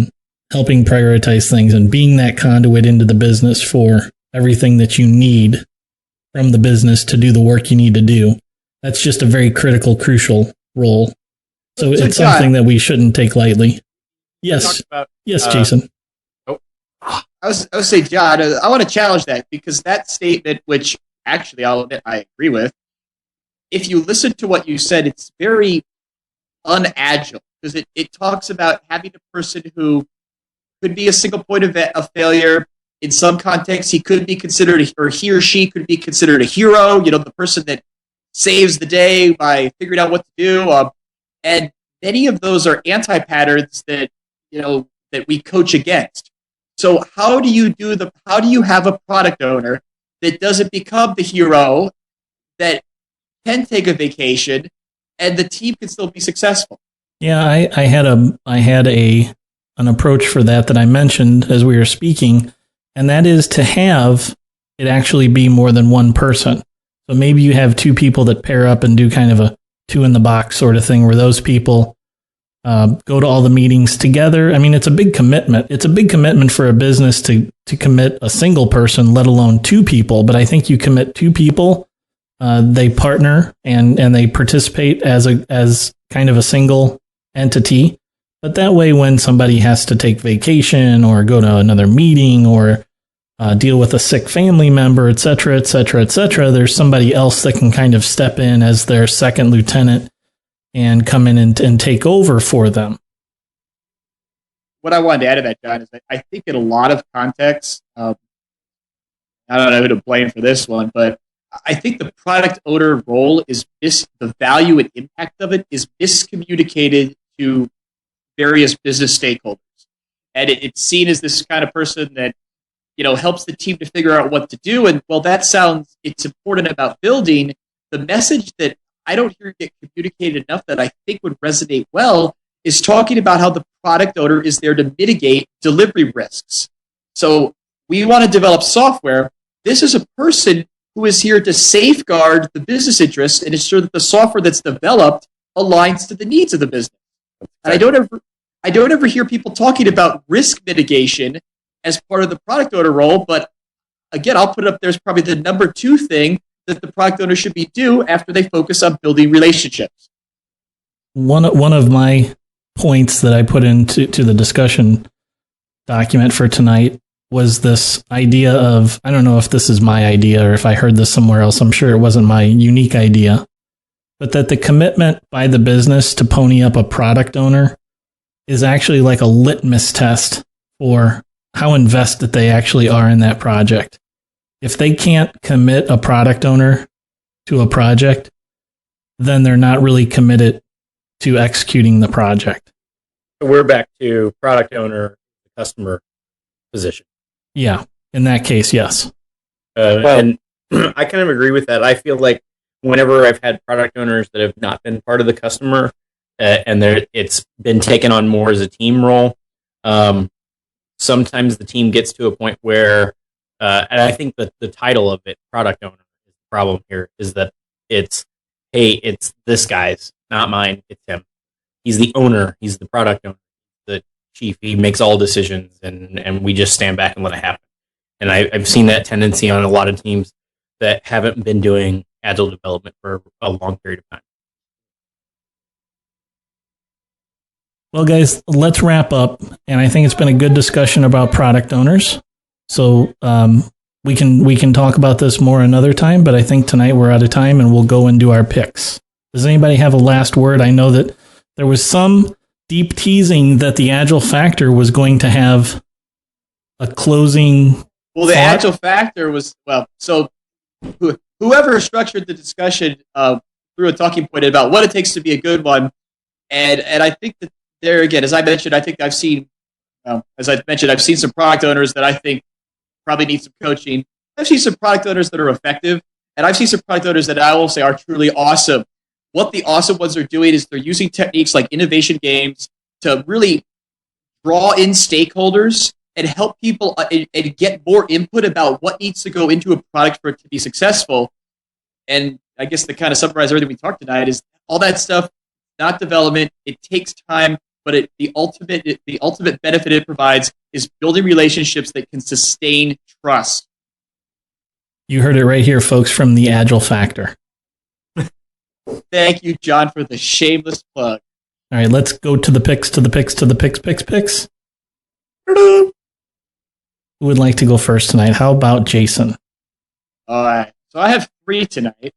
helping prioritize things and being that conduit into the business for everything that you need from the business to do the work you need to do. That's just a very critical, crucial role. So it's something that we shouldn't take lightly. Yes. Yes, Jason. I was saying, John, I want to challenge that because that statement, which actually I'll admit I agree with, if you listen to what you said, it's very un-agile because it talks about having a person who could be a single point of failure. In some contexts, he could be considered, or he or she could be considered a hero, the person that saves the day by figuring out what to do. And many of those are anti-patterns that we coach against. So how do you have a product owner that doesn't become the hero, that can take a vacation, and the team can still be successful? Yeah, I had an approach for that I mentioned as we were speaking, and that is to have it actually be more than one person. So maybe you have two people that pair up and do kind of a two in the box sort of thing where those people go to all the meetings together. I mean, it's a big commitment. It's a big commitment for a business to commit a single person, let alone two people. But I think you commit two people, they partner and they participate as kind of a single entity. But that way, when somebody has to take vacation or go to another meeting or deal with a sick family member, et cetera, there's somebody else that can kind of step in as their second lieutenant and come in and take over for them. What I wanted to add to that, John, is that I think in a lot of contexts, I don't know who to blame for this one, but I think the product owner role is the value and impact of it is miscommunicated to various business stakeholders. And it's seen as this kind of person that, helps the team to figure out what to do. And well, it's important about building. The message that I don't hear get communicated enough that I think would resonate well is talking about how the product owner is there to mitigate delivery risks. So we want to develop software. This is a person who is here to safeguard the business interests and ensure that the software that's developed aligns to the needs of the business. And I don't ever hear people talking about risk mitigation as part of the product owner role, but again, I'll put it up there as probably the number 2 thing that the product owner should do after they focus on building relationships. One of my points that I put into the discussion document for tonight was this idea of, I don't know if this is my idea or if I heard this somewhere else, I'm sure it wasn't my unique idea, but that the commitment by the business to pony up a product owner is actually like a litmus test for how invested they actually are in that project. If they can't commit a product owner to a project, then they're not really committed to executing the project. We're back to product owner, customer position. Yeah, in that case, yes. And I kind of agree with that. I feel like whenever I've had product owners that have not been part of the customer, and it's been taken on more as a team role, sometimes the team gets to a point where, and I think that the title of it, product owner, is the problem here, is that it's this guy's, not mine, it's him. He's the owner, he's the product owner, the chief, he makes all decisions, and we just stand back and let it happen. And I've seen that tendency on a lot of teams that haven't been doing agile development for a long period of time. Well, guys, let's wrap up. And I think it's been a good discussion about product owners. So we can talk about this more another time, but I think tonight we're out of time and we'll go and do our picks. Does anybody have a last word? I know that there was some deep teasing that the Agile Factor was going to have a closing. Well, the Agile Factor was, so whoever structured the discussion threw a talking point about what it takes to be a good one. And I think that there again, as I mentioned, I think I've seen some product owners that I think probably need some coaching. I've seen some product owners that are effective, and I've seen some product owners that I will say are truly awesome. What the awesome ones are doing is they're using techniques like innovation games to really draw in stakeholders and help people and get more input about what needs to go into a product for it to be successful. And I guess to kind of summarize everything we talked tonight is all that stuff, not development. It takes time, but the ultimate benefit it provides is building relationships that can sustain trust. You heard it right here, folks, from the Agile Factor. Thank you, John, for the shameless plug. All right, let's go to the picks. Who would like to go first tonight? How about Jason? All right. So I have 3 tonight.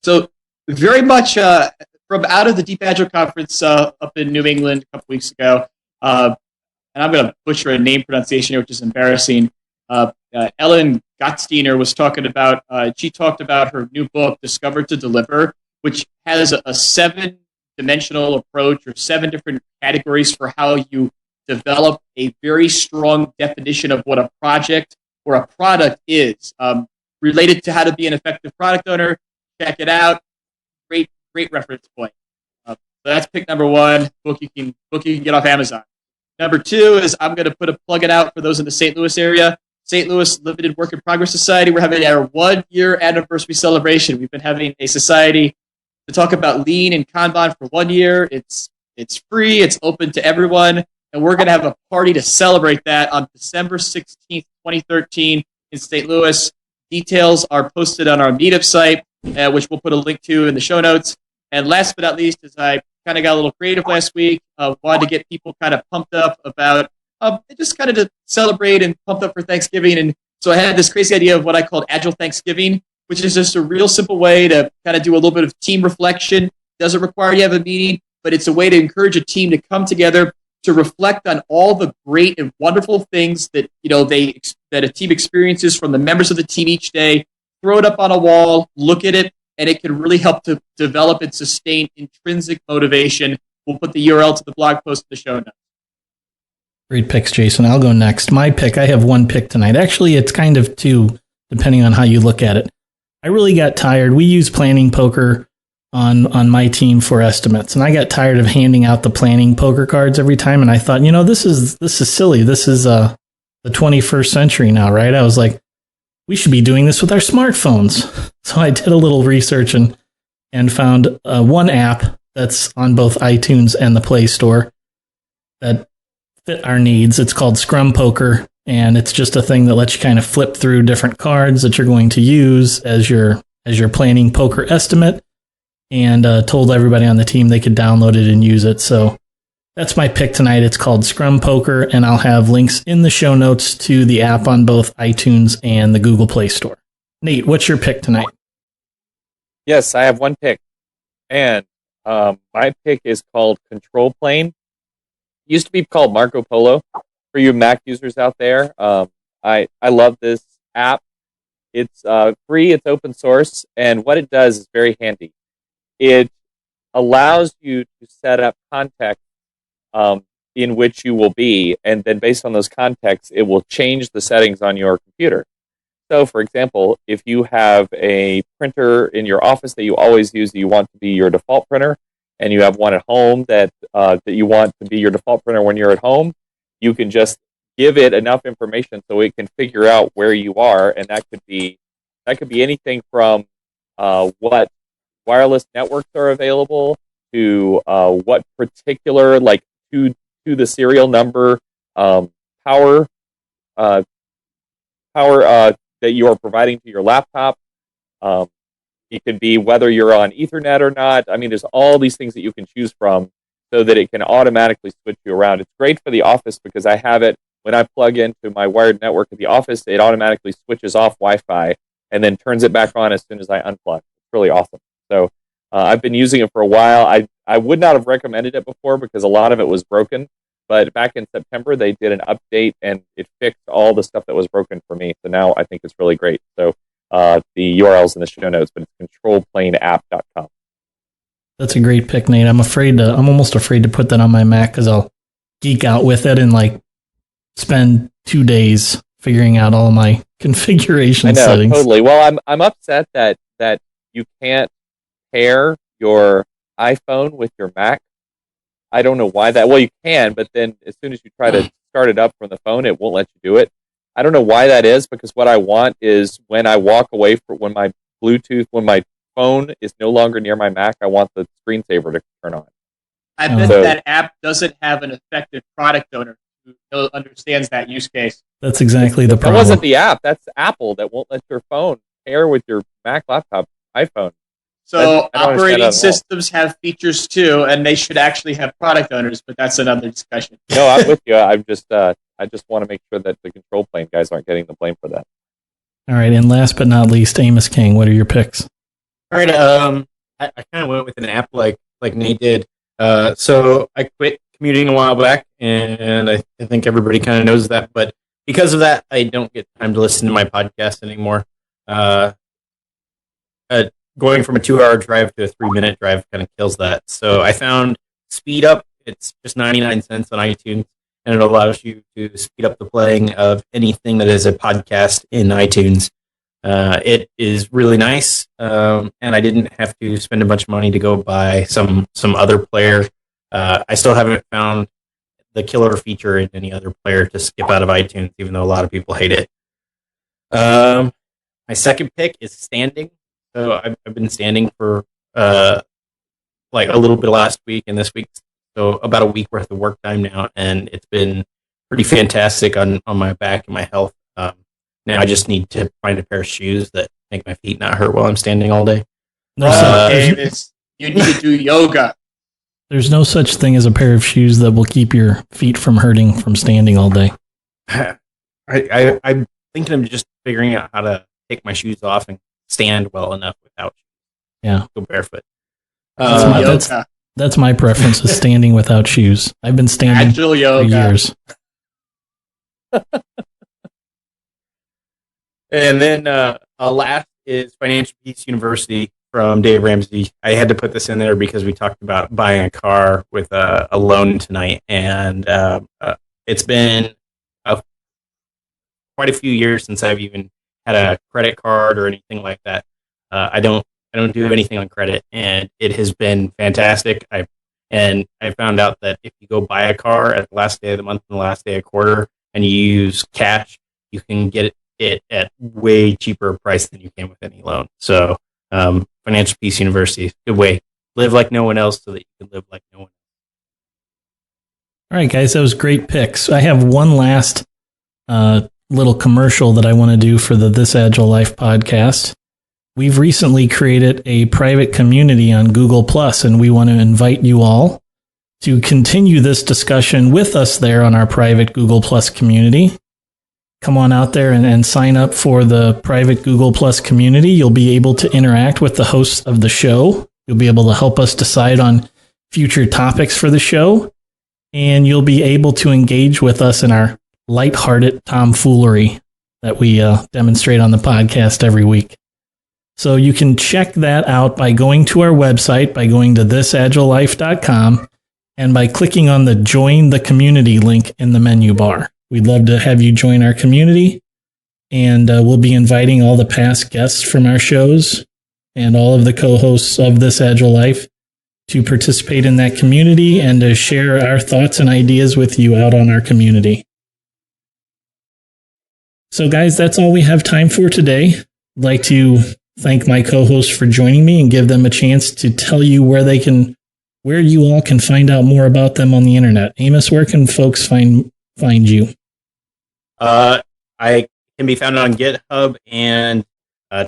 So very much from out of the Deep Agile Conference up in New England a couple weeks ago, and I'm going to butcher a name pronunciation here, which is embarrassing. Ellen Gottsteiner was talking about, she talked about her new book, Discover to Deliver, which has a 7-dimensional approach or 7 different categories for how you develop a very strong definition of what a project or a product is. Related to how to be an effective product owner, check it out. Great reference point. So that's pick number 1. Book you can get off Amazon. Number 2 is I'm going to put a plug it out for those in the St. Louis area. St. Louis Limited Work in Progress Society. We're having our 1-year anniversary celebration. We've been having a society to talk about lean and Kanban for 1 year. It's free. It's open to everyone. And we're going to have a party to celebrate that on December 16th, 2013 in St. Louis. Details are posted on our meetup site, which we'll put a link to in the show notes. And last but not least, as I kind of got a little creative last week, wanted to get people kind of pumped up about just kind of to celebrate and pumped up for Thanksgiving. And so I had this crazy idea of what I called Agile Thanksgiving, which is just a real simple way to kind of do a little bit of team reflection. Doesn't require you to have a meeting, but it's a way to encourage a team to come together to reflect on all the great and wonderful things that that a team experiences from the members of the team each day. Throw it up on a wall, look at it, and it can really help to develop and sustain intrinsic motivation. We'll put the URL to the blog post in the show notes. Great picks, Jason. I'll go next. My pick, I have 1 pick tonight. Actually, it's kind of 2, depending on how you look at it. I really got tired. We use planning poker on my team for estimates, and I got tired of handing out the planning poker cards every time, and I thought, this is silly. This is the 21st century now, right? I was like, we should be doing this with our smartphones. So I did a little research and found one app that's on both iTunes and the Play Store that fit our needs. It's called Scrum Poker, and it's just a thing that lets you kind of flip through different cards that you're going to use as your planning poker estimate, and told everybody on the team they could download it and use it. So that's my pick tonight. It's called Scrum Poker, and I'll have links in the show notes to the app on both iTunes and the Google Play Store. Nate, what's your pick tonight? Yes, I have 1 pick. And my pick is called Control Plane. used to be called Marco Polo for you Mac users out there. I love this app. It's free, it's open source, and what it does is very handy. It allows you to set up context in which you will be, and then based on those contexts, it will change the settings on your computer. So, for example, if you have a printer in your office that you always use that you want to be your default printer, and you have one at home that you want to be your default printer when you're at home, you can just give it enough information so it can figure out where you are, and that could be anything from what wireless networks are available to what particular, like to the serial number power that you are providing to your laptop. It could be whether you're on Ethernet or not. I mean, there's all these things that you can choose from so that it can automatically switch you around. It's great for the office because I have it when I plug into my wired network at the office, it automatically switches off Wi-Fi and then turns it back on as soon as I unplug. It's really awesome. So I've been using it for a while. I would not have recommended it before because a lot of it was broken. But back in September, they did an update and it fixed all the stuff that was broken for me. So now I think it's really great. So the URL's in the show notes, but it's controlplaneapp.com. That's a great pick, Nate. I'm almost afraid to put that on my Mac because I'll geek out with it and like spend 2 days figuring out all my configuration settings. Totally. Well, I'm upset that you can't pair your iPhone with your Mac. I don't know why that. Well, you can, but then as soon as you try to start it up from the phone, it won't let you do it. I don't know why that is, because what I want is when I walk away when my phone is no longer near my Mac, I want the screensaver to turn on. I bet that app doesn't have an effective product owner who understands that use case. That's exactly the problem. That wasn't the app. That's Apple that won't let your phone pair with your Mac laptop iPhone. So operating systems have features too, and they should actually have product owners, but that's another discussion. No, I'm with you. I just want to make sure that the control plane guys aren't getting the blame for that. All right, and last but not least, Amos King, what are your picks? All right, I kind of went with an app like Nate did. So I quit commuting a while back, and I think everybody kind of knows that. But because of that, I don't get time to listen to my podcast anymore. Going from a 2-hour drive to a 3-minute drive kind of kills that. So I found Speed Up. It's just 99 cents on iTunes, and it allows you to speed up the playing of anything that is a podcast in iTunes. It is really nice, and I didn't have to spend a bunch of money to go buy some other player. I still haven't found the killer feature in any other player to skip out of iTunes, even though a lot of people hate it. My second pick is Standing. So I've been standing for like a little bit last week and this week, so about a week worth of work time now, and it's been pretty fantastic on my back and my health. Now I just need to find a pair of shoes that make my feet not hurt while I'm standing all day. You need to do yoga. There's no such thing as a pair of shoes that will keep your feet from hurting from standing all day. I'm thinking of just figuring out how to take my shoes off and stand well enough without shoes. Yeah. Go barefoot. That's my preference, is standing without shoes. I've been standing Agile yoga for years. And then last is Financial Peace University from Dave Ramsey. I had to put this in there because we talked about buying a car with a loan tonight, and it's been quite a few years since I've even had a credit card or anything like that. I don't do anything on credit, and it has been fantastic. I found out that if you go buy a car at the last day of the month and the last day of quarter, and you use cash, you can get it at way cheaper price than you can with any loan. So Financial Peace University, good way. Live like no one else so that you can live like no one else. All right, guys, that was great picks. I have one last little commercial that I want to do for the This Agile Life podcast. We've recently created a private community on Google+, and we want to invite you all to continue this discussion with us there on our private Google+ community. Come on out there and sign up for the private Google+ community. You'll be able to interact with the hosts of the show. You'll be able to help us decide on future topics for the show. and you'll be able to engage with us in our lighthearted tomfoolery that we demonstrate on the podcast every week. So you can check that out by going to our website, by going to thisagilelife.com, and by clicking on the Join the Community link in the menu bar. We'd love to have you join our community, and we'll be inviting all the past guests from our shows and all of the co-hosts of This Agile Life to participate in that community and to share our thoughts and ideas with you out on our community. So guys, that's all we have time for today. I'd like to thank my co-hosts for joining me and give them a chance to tell you where you all can find out more about them on the internet. Amos, where can folks find you? I can be found on GitHub and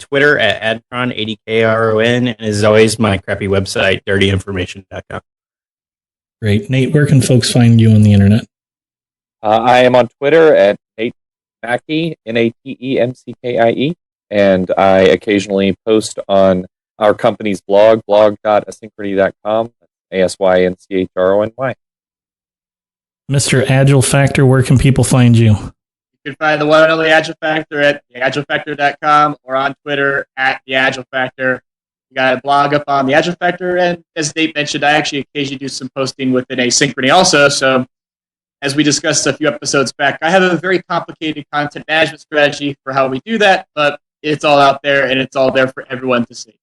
Twitter at adtron80kron, and as always, my crappy website, dirtyinformation.com. Great. Nate, where can folks find you on the internet? I am on Twitter at Nate Mackey, Natemckie, and I occasionally post on our company's blog, blog.asynchrony.com, ASYNCHRONY. Mr. Agile Factor, where can people find you? You can find the one and only Agile Factor at theagilefactor.com or on Twitter at theagilefactor. You got a blog up on the Agile Factor, and as Nate mentioned, I actually occasionally do some posting within Asynchrony also. So, as we discussed a few episodes back, I have a very complicated content management strategy for how we do that, but it's all out there and it's all there for everyone to see.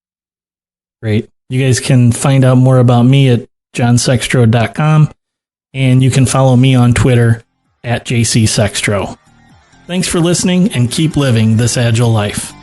Great. You guys can find out more about me at johnsextro.com, and you can follow me on Twitter at jcsextro. Thanks for listening, and keep living this agile life.